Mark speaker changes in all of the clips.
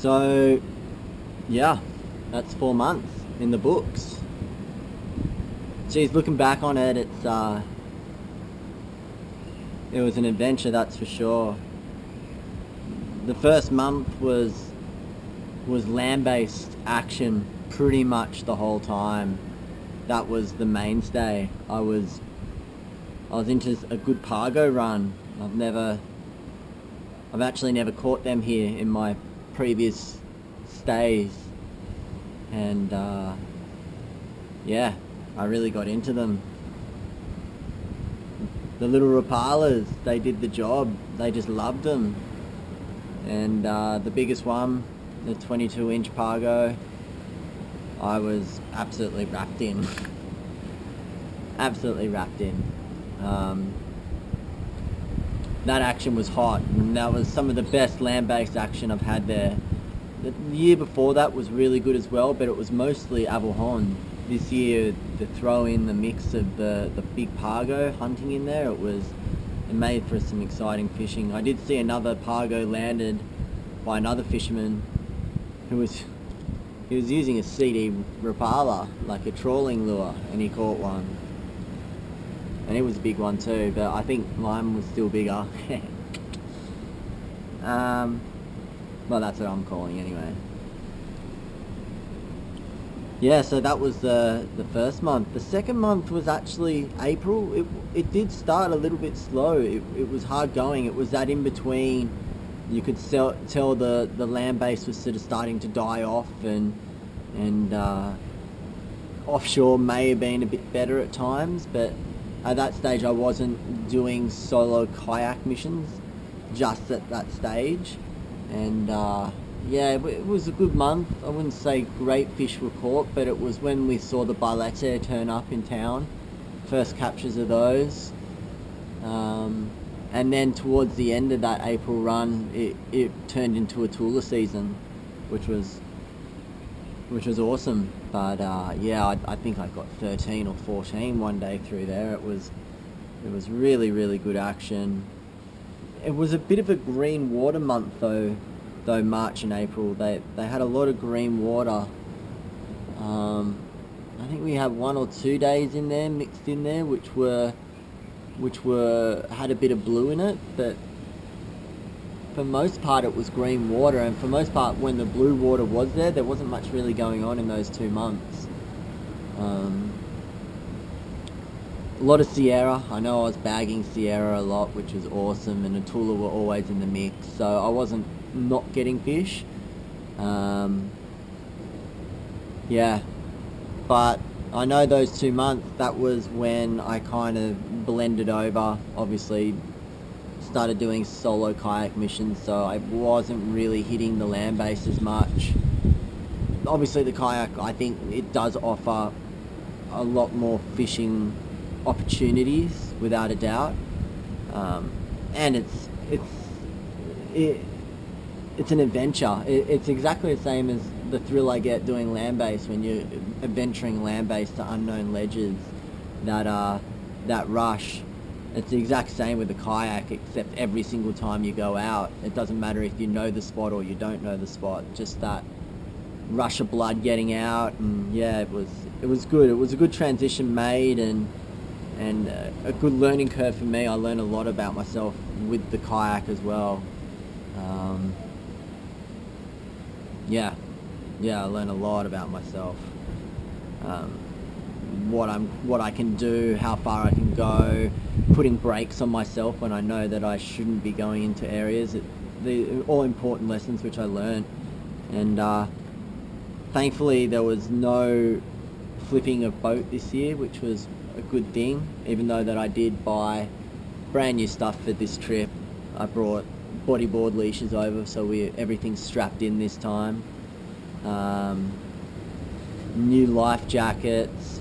Speaker 1: So yeah, that's 4 months in the books. Geez, looking back on it, it was an adventure, that's for sure. The first month was land-based action pretty much the whole time. That was the mainstay. I was into a good pargo run. I've actually never caught them here in my previous stays, and yeah, I really got into them. The little Rapalas, they did the job. They just loved them. And the biggest one, the 22-inch pargo, I was absolutely wrapped in. Absolutely wrapped in. That action was hot, and that was some of the best land-based action I've had there. The year before that was really good as well, but it was mostly Avulhon. This year, to throw in the mix of the big pargo hunting in there, it made for some exciting fishing. I did see another pargo landed by another fisherman who was using a CD Rapala, like a trawling lure, and he caught one. And it was a big one too, but I think mine was still bigger. Well, that's what I'm calling anyway. Yeah, so that was the first month. The second month was actually April. It did start a little bit slow. It was hard going. It was that in between. You could tell the land base was sort of starting to die off, and offshore may have been a bit better at times, but at that stage I wasn't doing solo kayak missions just at that stage. And yeah, it was a good month. I wouldn't say great fish were caught, but it was when we saw the balete turn up in town. First captures of those. And then towards the end of that April run, it turned into a Tula season, which was awesome. But yeah, I think I got 13 or 14 one day through there. It was really, really good action. It was a bit of a green water month though March and April. They had a lot of green water. I think we had 1 or 2 days in there mixed in there which had a bit of blue in it, but for most part it was green water, and for most part when the blue water was there wasn't much really going on in those 2 months. A lot of Sierra. I know I was bagging Sierra a lot, which was awesome, and the Tula were always in the mix, so I wasn't not getting fish. Yeah, but I know those 2 months, that was when I kind of blended over, obviously started doing solo kayak missions, so I wasn't really hitting the land base as much. Obviously the kayak, I think it does offer a lot more fishing opportunities without a doubt, and it's an adventure. It's exactly the same as the thrill I get doing land-based when you're adventuring land-based to unknown ledges. That rush, it's the exact same with the kayak, except every single time you go out, it doesn't matter if you know the spot or you don't know the spot, just that rush of blood getting out. And yeah, it was good. It was a good transition made, and a good learning curve for me. I learned a lot about myself with the kayak as well. Yeah, I learned a lot about myself. What I can do, how far I can go, putting brakes on myself when I know that I shouldn't be going into areas. The all important lessons which I learned, and thankfully there was no flipping of boat this year, which was a good thing, even though that I did buy brand new stuff for this trip. I brought bodyboard leashes over, so everything's strapped in this time. New life jackets,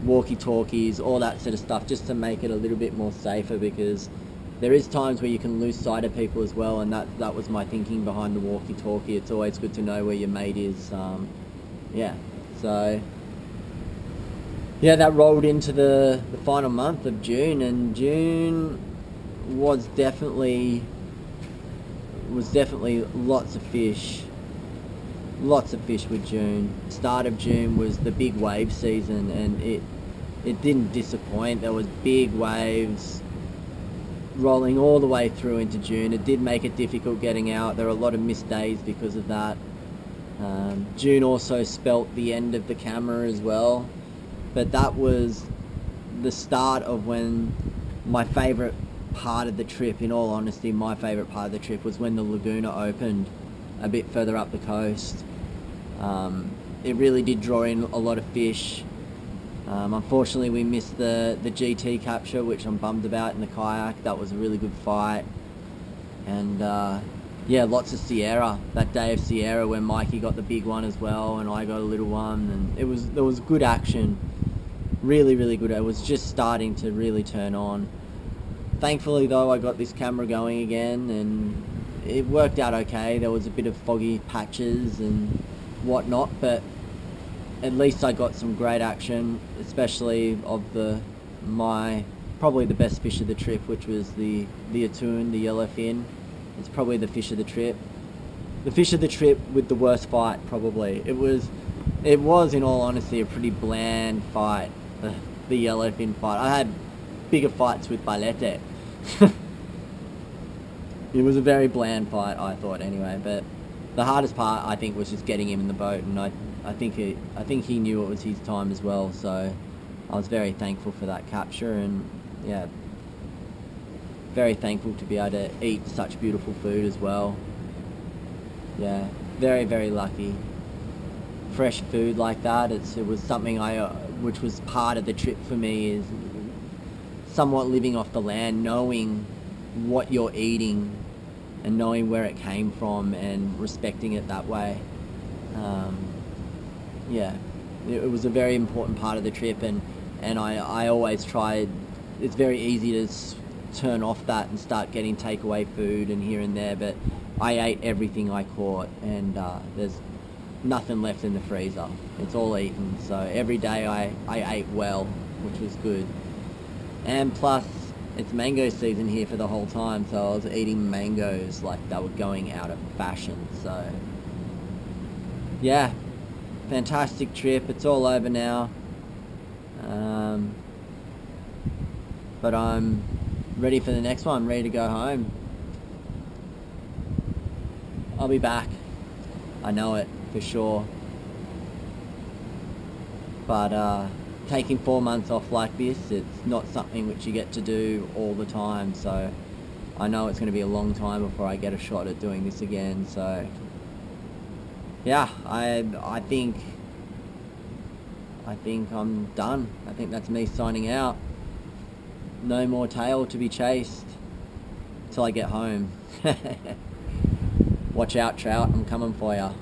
Speaker 1: walkie-talkies, all that sort of stuff, just to make it a little bit more safer, because there is times where you can lose sight of people as well, and that was my thinking behind the walkie-talkie. It's always good to know where your mate is. Yeah, so yeah, that rolled into the final month of June, and June was definitely lots of fish. lots of fish with June. Start of June was the big wave season, and it didn't disappoint. There was big waves rolling all the way through into June. It did make it difficult getting out. There were a lot of missed days because of that. June also spelt the end of the camera as well, but that was the start of when my favourite part of the trip, in all honesty, my favourite part of the trip was when the Laguna opened a bit further up the coast. It really did draw in a lot of fish. Unfortunately, we missed the GT capture, which I'm bummed about, in the kayak. That was a really good fight. And yeah, lots of Sierra. That day of Sierra when Mikey got the big one as well, and I got a little one, and there was good action. Really, really good. It was just starting to really turn on. Thankfully, though, I got this camera going again, and it worked out okay. There was a bit of foggy patches and whatnot, but at least I got some great action, especially of probably the best fish of the trip, which was the Atun, the yellowfin. It's probably the fish of the trip. The fish of the trip with the worst fight, probably. It was, in all honesty, a pretty bland fight, the yellowfin fight. I had bigger fights with Balete. It was a very bland fight, I thought, anyway. But the hardest part, I think, was just getting him in the boat, and I think he knew it was his time as well. So I was very thankful for that capture, and yeah, very thankful to be able to eat such beautiful food as well. Yeah, very, very lucky. Fresh food like that, it was something which was part of the trip for me, is somewhat living off the land, knowing what you're eating and knowing where it came from and respecting it that way. Yeah, it was a very important part of the trip, and I always tried. It's very easy to turn off that and start getting takeaway food and here and there, but I ate everything I caught, and there's nothing left in the freezer. It's all eaten. So every day I ate well, which was good. And plus, it's mango season here for the whole time, so I was eating mangoes like they were going out of fashion. So yeah, fantastic trip. It's all over now, but I'm ready for the next one, ready to go home. I'll be back, I know it for sure, but taking 4 months off like this, it's not something which you get to do all the time, so I know it's going to be a long time before I get a shot at doing this again. So yeah, I think I'm done. I think that's me signing out. No more tail to be chased till I get home. Watch out, trout, I'm coming for ya.